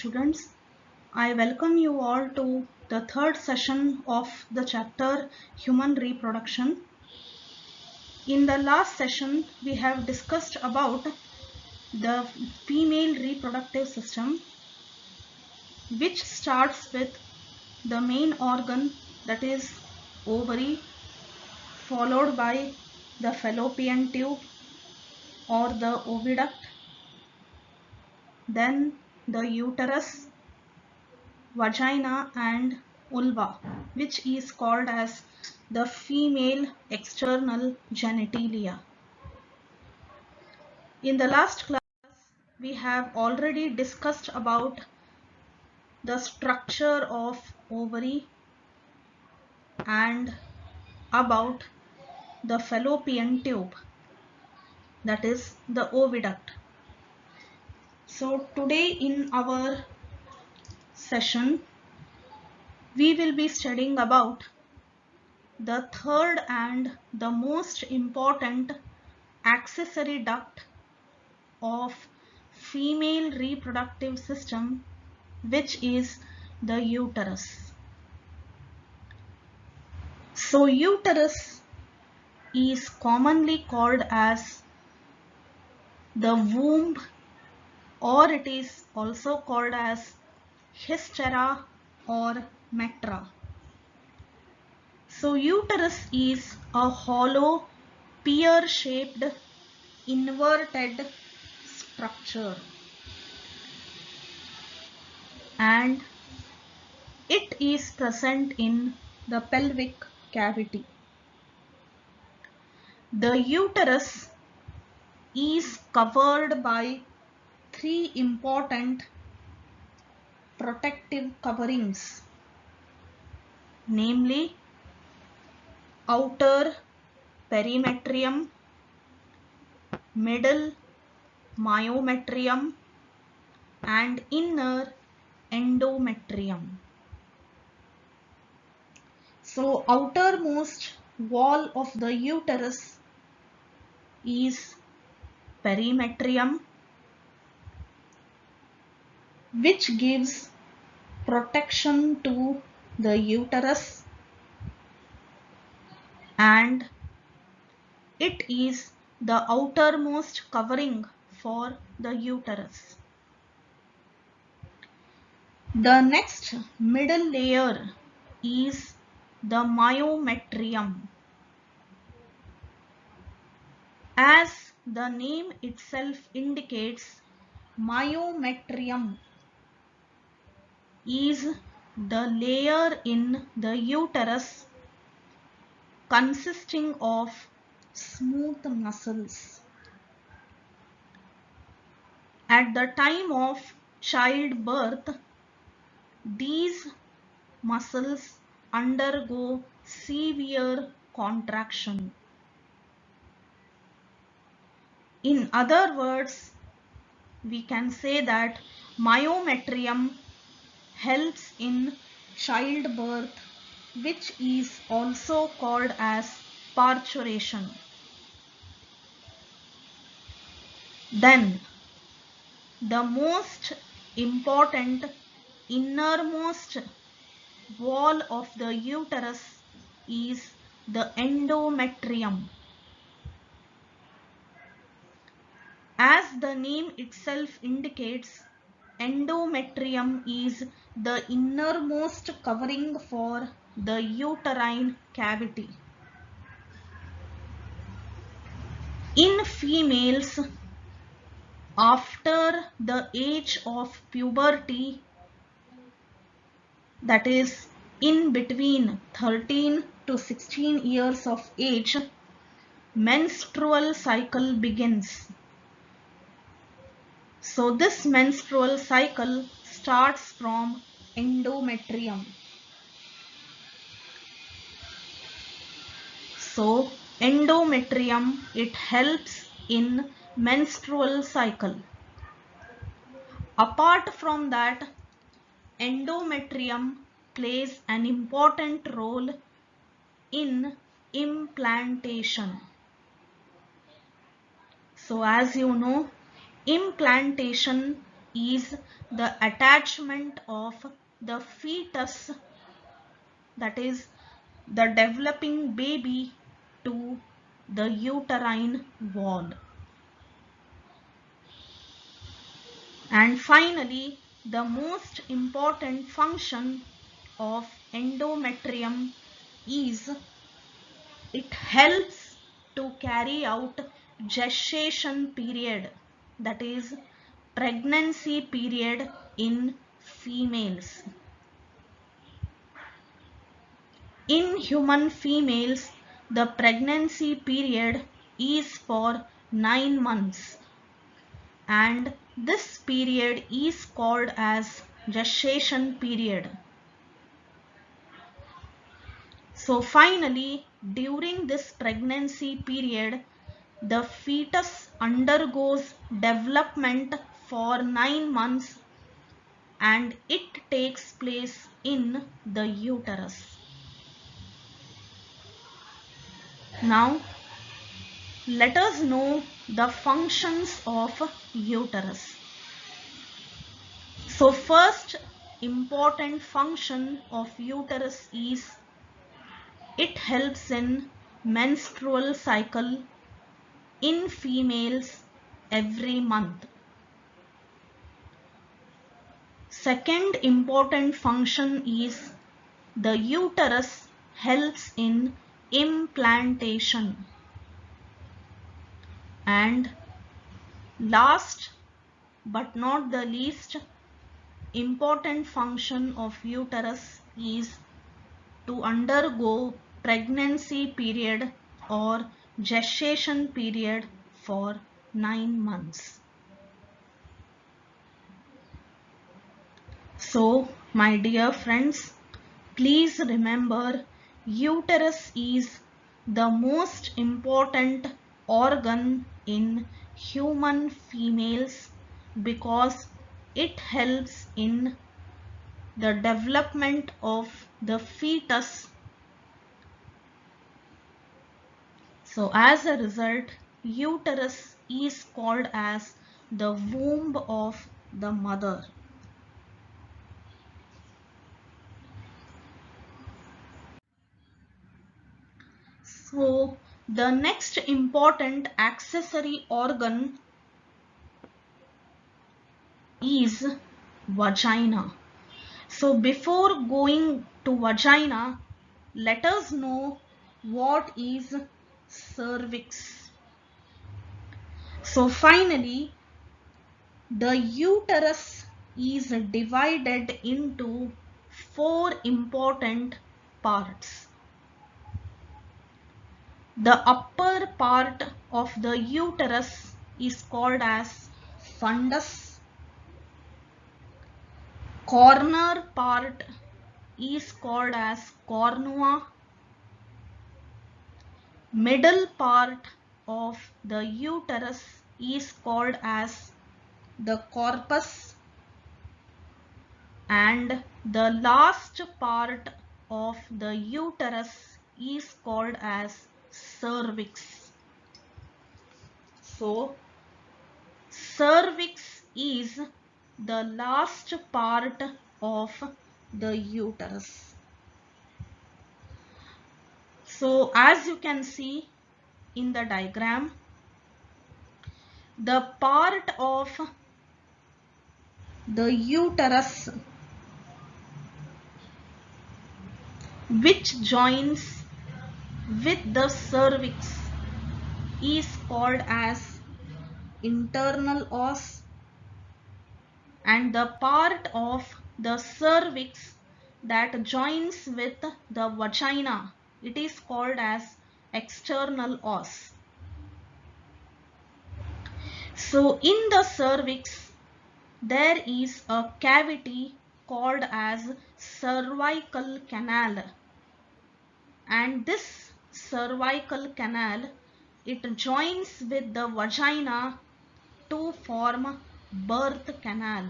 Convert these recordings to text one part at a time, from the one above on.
students. I welcome you all to the third session of the chapter Human Reproduction. In the last session, we have discussed about the female reproductive system, which starts with the main organ, that is ovary, followed by the fallopian tube or the oviduct, then the uterus, vagina and vulva, which is called as the female external genitalia. In the last class, we have already discussed about the structure of ovary and about the fallopian tube, that is the oviduct. So today in our session, we will be studying about the third and the most important accessory duct of female reproductive system, which is the uterus. So uterus is commonly called as the womb, or it is also called as hystera or metra. So uterus is a hollow pear-shaped inverted structure, and it is present in the pelvic cavity. The uterus is covered by three important protective coverings, namely outer perimetrium, middle myometrium and inner endometrium. So outermost wall of the uterus is perimetrium, which gives protection to the uterus, and it is the outermost covering for the uterus. The next middle layer is the myometrium. As the name itself indicates, myometrium is the layer in the uterus consisting of smooth muscles. At the time of childbirth, these muscles undergo severe contraction. In other words, we can say that myometrium helps in childbirth, which is also called as parturition. Then the most important innermost wall of the uterus is the endometrium. As the name itself indicates, endometrium is the innermost covering for the uterine cavity. In females, after the age of puberty, that is in between 13 to 16 years of age, menstrual cycle begins. So this menstrual cycle starts from endometrium. So endometrium, it helps in menstrual cycle. Apart from that, endometrium plays an important role in implantation. So as you know, implantation is the attachment of the fetus, that is the developing baby, to the uterine wall. And finally, the most important function of endometrium is it helps to carry out gestation period, that is pregnancy period in females. In human females, the pregnancy period is for 9 months, and this period is called as gestation period. So finally, during this pregnancy period, the fetus undergoes development for 9 months and it takes place in the uterus. Now, let us know the functions of uterus. So first important function of uterus is it helps in menstrual cycle in females every month. Second important function is the uterus helps in implantation. And last but not the least important function of uterus is to undergo pregnancy period or gestation period for 9 months. So, my dear friends, please remember uterus is the most important organ in human females because it helps in the development of the fetus. So as a result, uterus is called as the womb of the mother. So the next important accessory organ is vagina. So before going to vagina, let us know what is cervix. So finally, the uterus is divided into 4 important parts. The upper part of the uterus is called as fundus. Corner part is called as cornua. Middle part of the uterus is called as the corpus, and the last part of the uterus is called as cervix. So cervix is the last part of the uterus. So as you can see in the diagram, the part of the uterus which joins with the cervix is called as internal os, and the part of the cervix that joins with the vagina, it is called as external os. So in the cervix there is a cavity called as cervical canal, and this cervical canal, it joins with the vagina to form birth canal.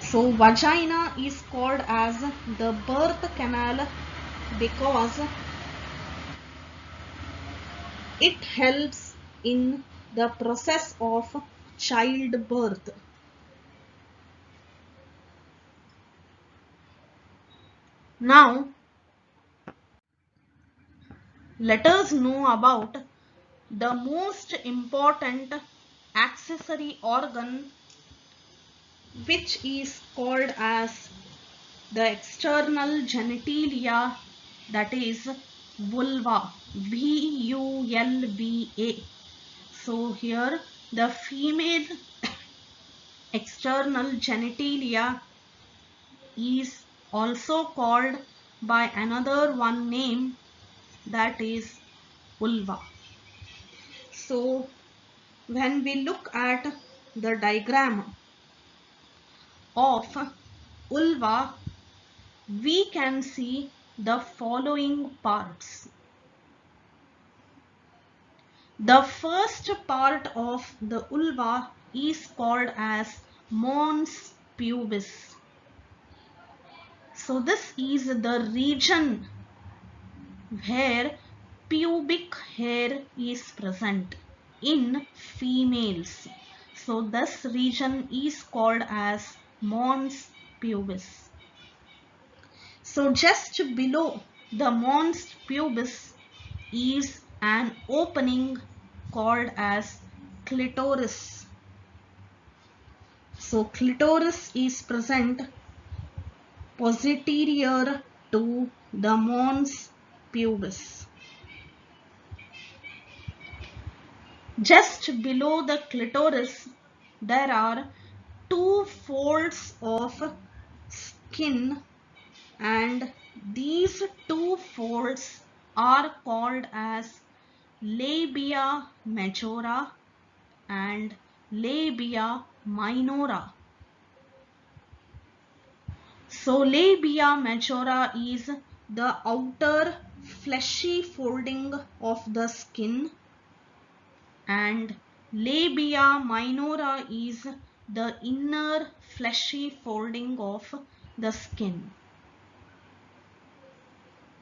So vagina is called as the birth canal because it helps in the process of childbirth. Now, let us know about the most important accessory organ, which is called as the external genitalia, that is vulva, vulva. So here the female external genitalia is also called by another one name, that is vulva. So when we look at the diagram of vulva, we can see the following parts. The first part of the vulva is called as mons pubis. So this is the region where pubic hair is present in females. So this region is called as mons pubis. So just below the mons pubis is an opening called as clitoris. So clitoris is present posterior to the mons pubis. Just below the clitoris, there are two folds of skin, and these two folds are called as labia majora and labia minora. So labia majora is the outer fleshy folding of the skin, and labia minora is the inner fleshy folding of the skin.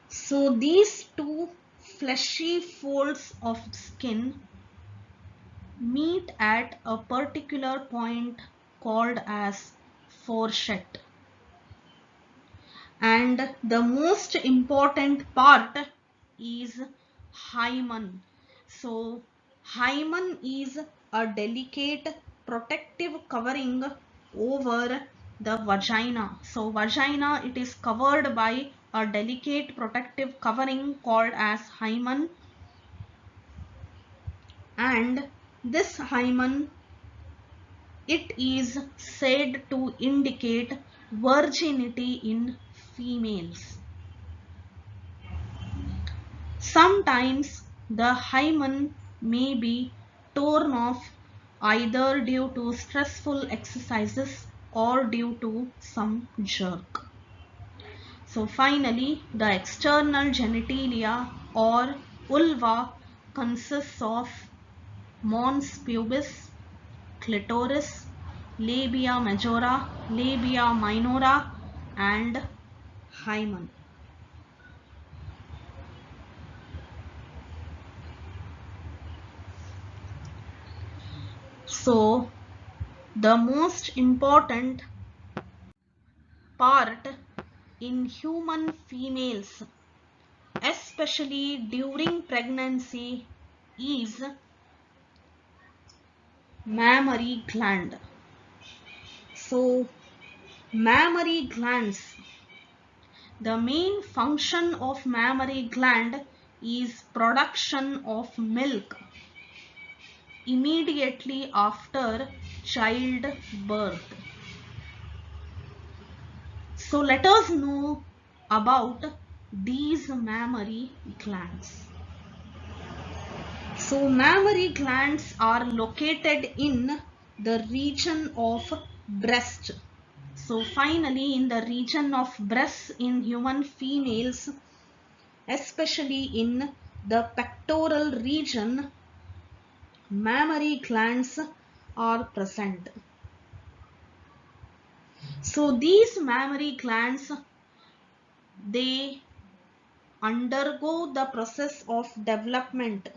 So these two fleshy folds of skin meet at a particular point called as fourchette. And the most important part is hymen. So hymen is a delicate protective covering over the vagina. So vagina, it is covered by a delicate protective covering called as hymen, and this hymen, it is said to indicate virginity in females. Sometimes the hymen may be torn off either due to stressful exercises or due to some jerk. So finally, the external genitalia or vulva consists of mons pubis, clitoris, labia majora, labia minora, and hymen. So the most important part in human females, especially during pregnancy, is mammary gland. So mammary glands, the main function of mammary gland is production of milk immediately after childbirth. So let us know about these mammary glands. So mammary glands are located in the region of breast. So finally, in the region of breast in human females, especially in the pectoral region, mammary glands are present. So these mammary glands, they undergo the process of development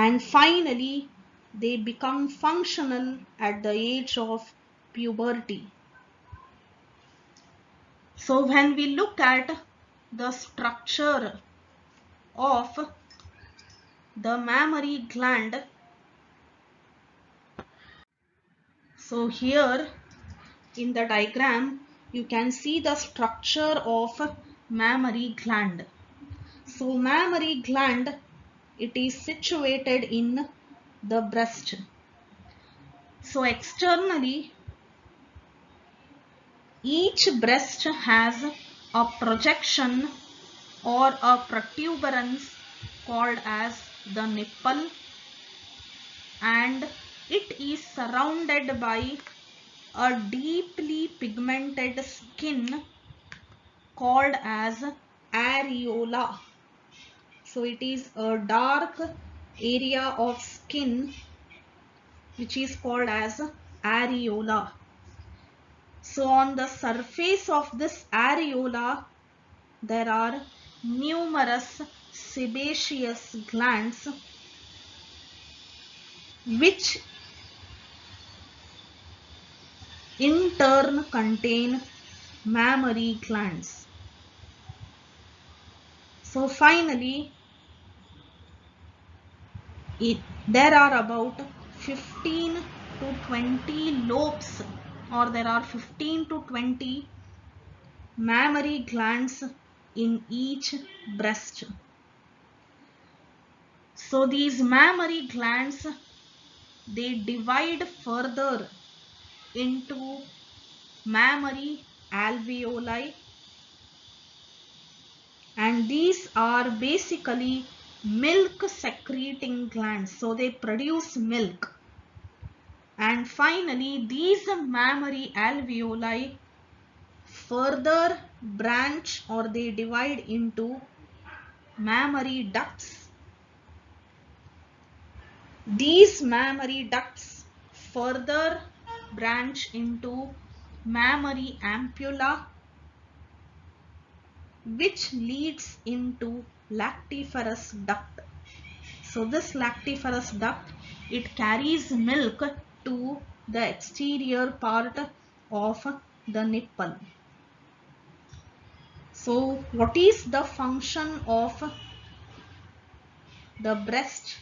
and finally they become functional at the age of puberty. So when we look at the structure of the mammary gland, so here in the diagram you can see the structure of mammary gland. So mammary gland, it is situated in the breast. So externally each breast has a projection or a protuberance called as the nipple, and it is surrounded by a deeply pigmented skin called as areola. So it is a dark area of skin which is called as areola. So on the surface of this areola there are numerous sebaceous glands which in turn contain mammary glands. So finally there are about 15 to 20 lobes, or there are 15 to 20 mammary glands in each breast. So these mammary glands, they divide further into mammary alveoli, and these are basically milk secreting glands. So they produce milk. And finally these mammary alveoli further branch or they divide into mammary ducts. These mammary ducts further branch into mammary ampulla, which leads into lactiferous duct. So this lactiferous duct, it carries milk to the exterior part of the nipple. So what is the function of the breast?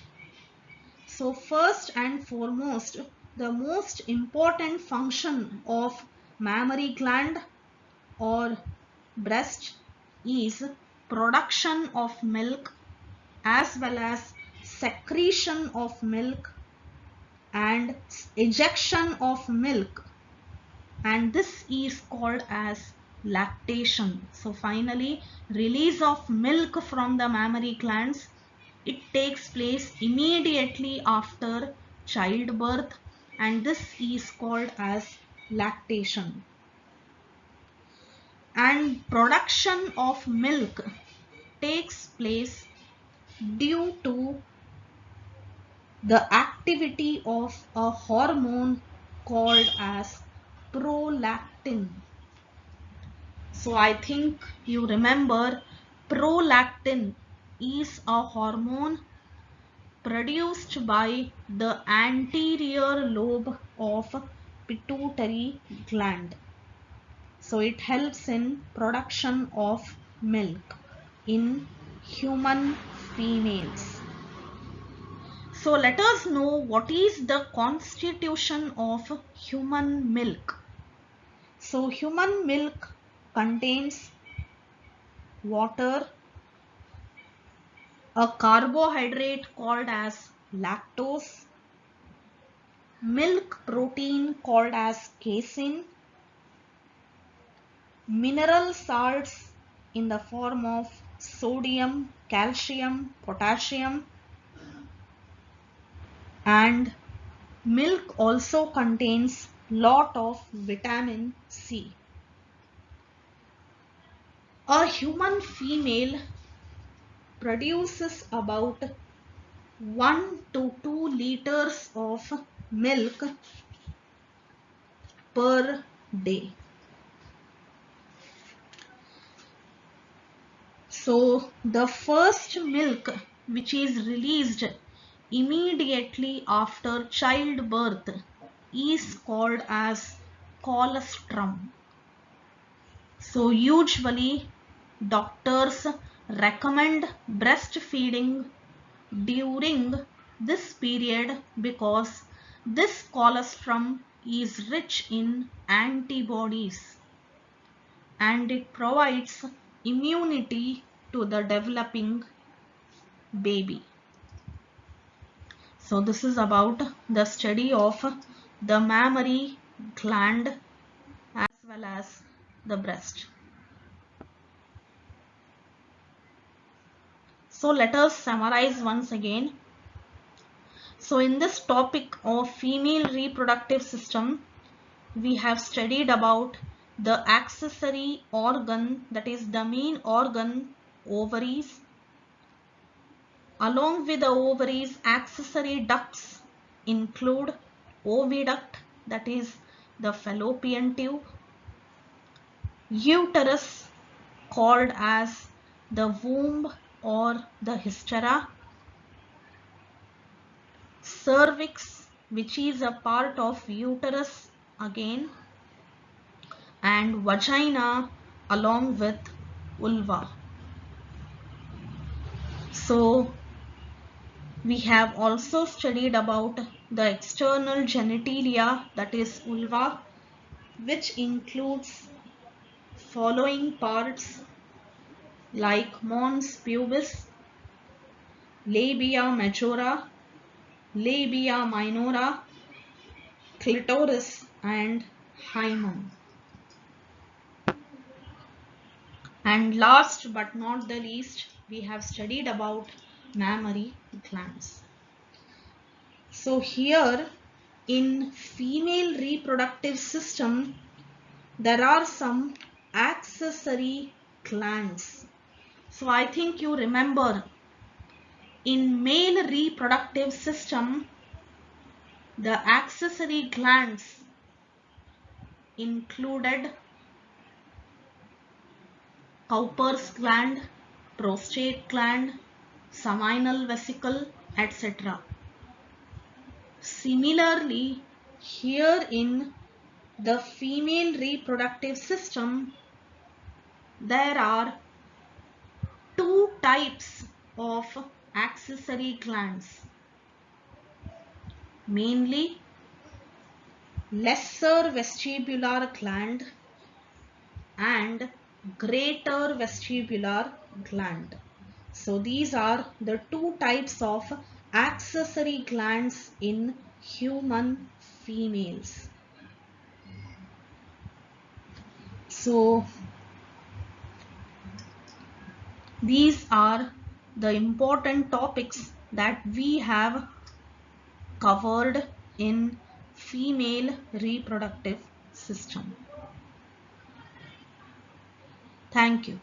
So first and foremost, the most important function of mammary gland or breast is production of milk as well as secretion of milk and ejection of milk, and this is called as lactation. So finally release of milk from the mammary glands, it takes place immediately after childbirth, and this is called as lactation. And production of milk takes place due to the activity of a hormone called as prolactin. So I think you remember prolactin is a hormone produced by the anterior lobe of pituitary gland. So it helps in production of milk in human females. So let us know what is the constitution of human milk. So human milk contains water, a carbohydrate called as lactose, milk protein called as casein, mineral salts in the form of sodium, calcium, potassium, and milk also contains lot of vitamin C. A human female produces about 1 to 2 liters of milk per day. So the first milk which is released immediately after childbirth is called as colostrum. So usually doctors recommend breastfeeding during this period because this colostrum is rich in antibodies and it provides immunity to the developing baby. So this is about the study of the mammary gland as well as the breast. So let us summarize once again. So in this topic of female reproductive system, we have studied about the accessory organ, that is the main organ, ovaries. Along with the ovaries, accessory ducts include oviduct, that is the fallopian tube, uterus called as the womb or the hysteria, cervix which is a part of uterus again, and vagina along with vulva. So we have also studied about the external genitalia, that is vulva, which includes following parts like mons pubis, labia majora, labia minora, clitoris and hymen. And last but not the least, we have studied about mammary glands. So here in female reproductive system, there are some accessory glands. So I think you remember in male reproductive system, the accessory glands included Cowper's gland, prostate gland, seminal vesicle, etc. Similarly, here in the female reproductive system, there are two types of accessory glands, mainly lesser vestibular gland and greater vestibular gland. So these are the two types of accessory glands in human females. So these are the important topics that we have covered in female reproductive system. Thank you.